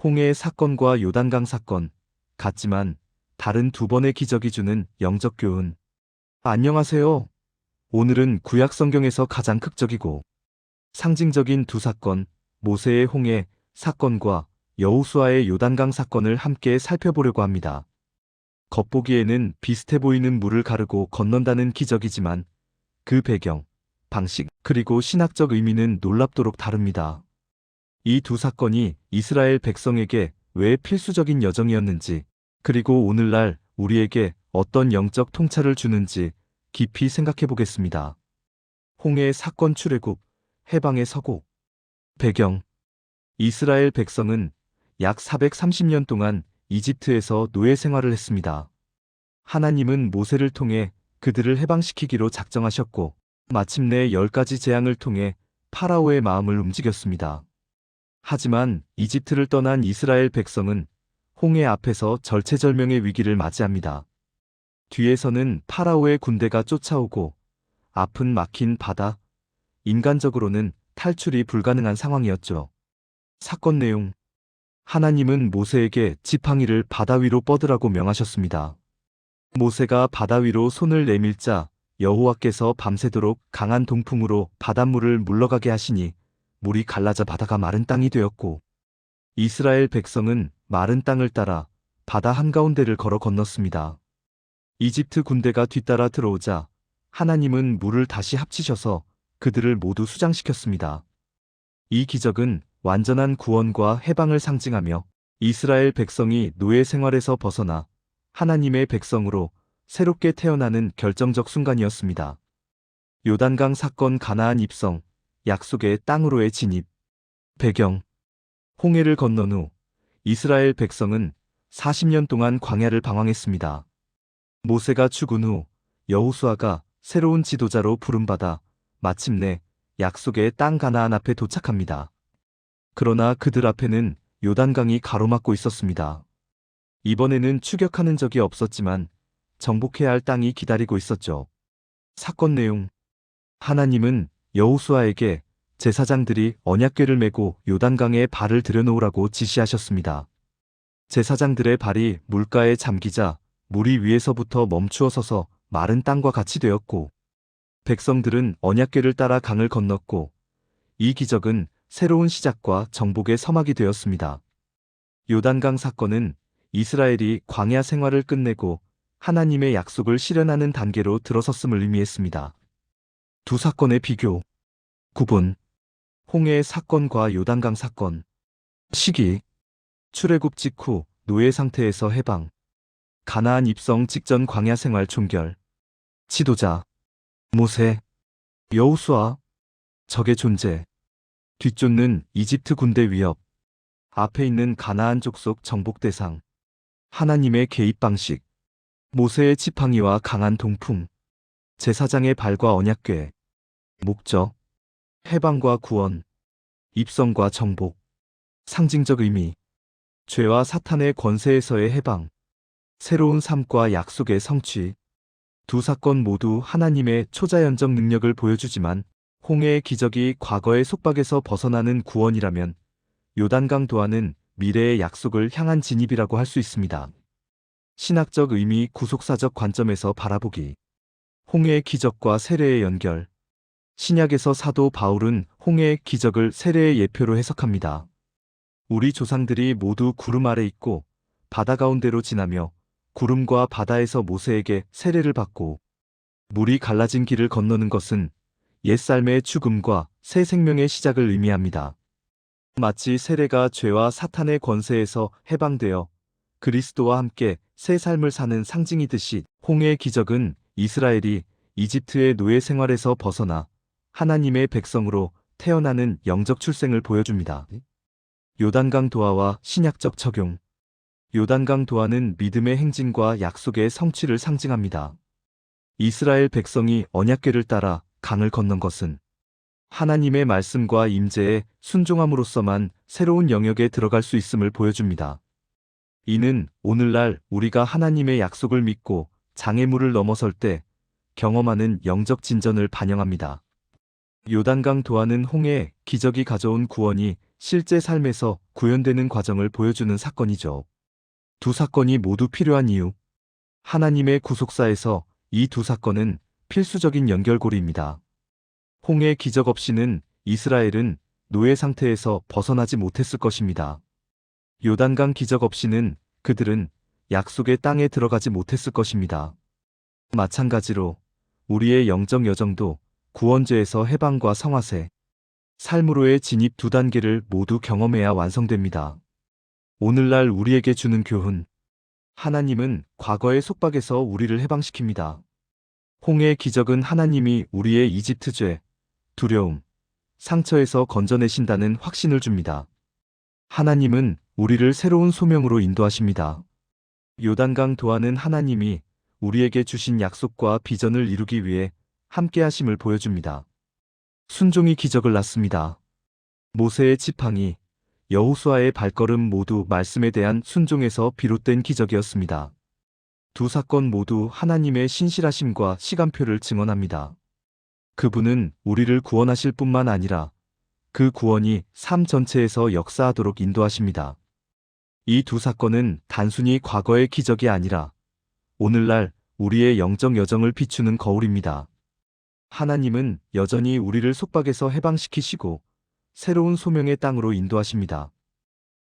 홍해의 사건과 요단강 사건, 같지만 다른 두 번의 기적이 주는 영적 교훈. 안녕하세요. 오늘은 구약 성경에서 가장 극적이고 상징적인 두 사건, 모세의 홍해 사건과 여호수아의 요단강 사건을 함께 살펴보려고 합니다. 겉보기에는 비슷해 보이는 물을 가르고 건넌다는 기적이지만 그 배경, 방식, 그리고 신학적 의미는 놀랍도록 다릅니다. 이 두 사건이 이스라엘 백성에게 왜 필수적인 여정이었는지, 그리고 오늘날 우리에게 어떤 영적 통찰을 주는지 깊이 생각해 보겠습니다. 홍해 사건 출애굽, 해방의 서고. 배경. 이스라엘 백성은 약 430년 동안 이집트에서 노예 생활을 했습니다. 하나님은 모세를 통해 그들을 해방시키기로 작정하셨고, 마침내 10가지 재앙을 통해 파라오의 마음을 움직였습니다. 하지만 이집트를 떠난 이스라엘 백성은 홍해 앞에서 절체절명의 위기를 맞이합니다. 뒤에서는 파라오의 군대가 쫓아오고 앞은 막힌 바다, 인간적으로는 탈출이 불가능한 상황이었죠. 사건 내용. 하나님은 모세에게 지팡이를 바다 위로 뻗으라고 명하셨습니다. 모세가 바다 위로 손을 내밀자 여호와께서 밤새도록 강한 동풍으로 바닷물을 물러가게 하시니 물이 갈라져 바다가 마른 땅이 되었고, 이스라엘 백성은 마른 땅을 따라 바다 한가운데를 걸어 건넜습니다. 이집트 군대가 뒤따라 들어오자 하나님은 물을 다시 합치셔서 그들을 모두 수장시켰습니다. 이 기적은 완전한 구원과 해방을 상징하며 이스라엘 백성이 노예 생활에서 벗어나 하나님의 백성으로 새롭게 태어나는 결정적 순간이었습니다. 요단강 사건 가나안 입성, 약속의 땅으로의 진입. 배경. 홍해를 건넌 후 이스라엘 백성은 40년 동안 광야를 방황했습니다. 모세가 죽은 후 여호수아가 새로운 지도자로 부름받아 마침내 약속의 땅 가나안 앞에 도착합니다. 그러나 그들 앞에는 요단강이 가로막고 있었습니다. 이번에는 추격하는 적이 없었지만 정복해야 할 땅이 기다리고 있었죠. 사건 내용. 하나님은 여호수아에게 제사장들이 언약궤를 메고 요단강에 발을 들여놓으라고 지시하셨습니다. 제사장들의 발이 물가에 잠기자 물이 위에서부터 멈추어 서서 마른 땅과 같이 되었고, 백성들은 언약궤를 따라 강을 건넜고, 이 기적은 새로운 시작과 정복의 서막이 되었습니다. 요단강 사건은 이스라엘이 광야 생활을 끝내고 하나님의 약속을 실현하는 단계로 들어섰음을 의미했습니다. 두 사건의 비교. 구분. 홍해 사건과 요단강 사건. 시기. 출애굽 직후 노예 상태에서 해방. 가나안 입성 직전 광야 생활 종결. 지도자. 모세. 여호수아. 적의 존재. 뒤쫓는 이집트 군대 위협. 앞에 있는 가나안 족속 정복 대상. 하나님의 개입 방식. 모세의 지팡이와 강한 동풍. 제사장의 발과 언약궤. 목적. 해방과 구원. 입성과 정복. 상징적 의미. 죄와 사탄의 권세에서의 해방. 새로운 삶과 약속의 성취. 두 사건 모두 하나님의 초자연적 능력을 보여주지만 홍해의 기적이 과거의 속박에서 벗어나는 구원이라면 요단강 도하는 미래의 약속을 향한 진입이라고 할 수 있습니다. 신학적 의미 구속사적 관점에서 바라보기. 홍해의 기적과 세례의 연결. 신약에서 사도 바울은 홍해의 기적을 세례의 예표로 해석합니다. 우리 조상들이 모두 구름 아래 있고 바다 가운데로 지나며 구름과 바다에서 모세에게 세례를 받고 물이 갈라진 길을 건너는 것은 옛삶의 죽음과 새 생명의 시작을 의미합니다. 마치 세례가 죄와 사탄의 권세에서 해방되어 그리스도와 함께 새 삶을 사는 상징이듯이 홍해의 기적은 이스라엘이 이집트의 노예 생활에서 벗어나 하나님의 백성으로 태어나는 영적 출생을 보여줍니다. 요단강 도하와 신약적 적용. 요단강 도하는 믿음의 행진과 약속의 성취를 상징합니다. 이스라엘 백성이 언약궤를 따라 강을 건넌 것은 하나님의 말씀과 임재에 순종함으로써만 새로운 영역에 들어갈 수 있음을 보여줍니다. 이는 오늘날 우리가 하나님의 약속을 믿고 장애물을 넘어설 때 경험하는 영적 진전을 반영합니다. 요단강 도하는 홍해 기적이 가져온 구원이 실제 삶에서 구현되는 과정을 보여주는 사건이죠. 두 사건이 모두 필요한 이유. 하나님의 구속사에서 이 두 사건은 필수적인 연결고리입니다. 홍해 기적 없이는 이스라엘은 노예 상태에서 벗어나지 못했을 것입니다. 요단강 기적 없이는 그들은 약속의 땅에 들어가지 못했을 것입니다. 마찬가지로 우리의 영적 여정도 구원죄에서 해방과 성화세, 삶으로의 진입 두 단계를 모두 경험해야 완성됩니다. 오늘날 우리에게 주는 교훈. 하나님은 과거의 속박에서 우리를 해방시킵니다. 홍해의 기적은 하나님이 우리의 이집트죄, 두려움, 상처에서 건져내신다는 확신을 줍니다. 하나님은 우리를 새로운 소명으로 인도하십니다. 요단강 도하는 하나님이 우리에게 주신 약속과 비전을 이루기 위해 함께하심을 보여줍니다. 순종이 기적을 낳습니다. 모세의 지팡이, 여호수아의 발걸음 모두 말씀에 대한 순종에서 비롯된 기적이었습니다. 두 사건 모두 하나님의 신실하심과 시간표를 증언합니다. 그분은 우리를 구원하실 뿐만 아니라 그 구원이 삶 전체에서 역사하도록 인도하십니다. 이 두 사건은 단순히 과거의 기적이 아니라 오늘날 우리의 영적 여정을 비추는 거울입니다. 하나님은 여전히 우리를 속박에서 해방시키시고 새로운 소명의 땅으로 인도하십니다.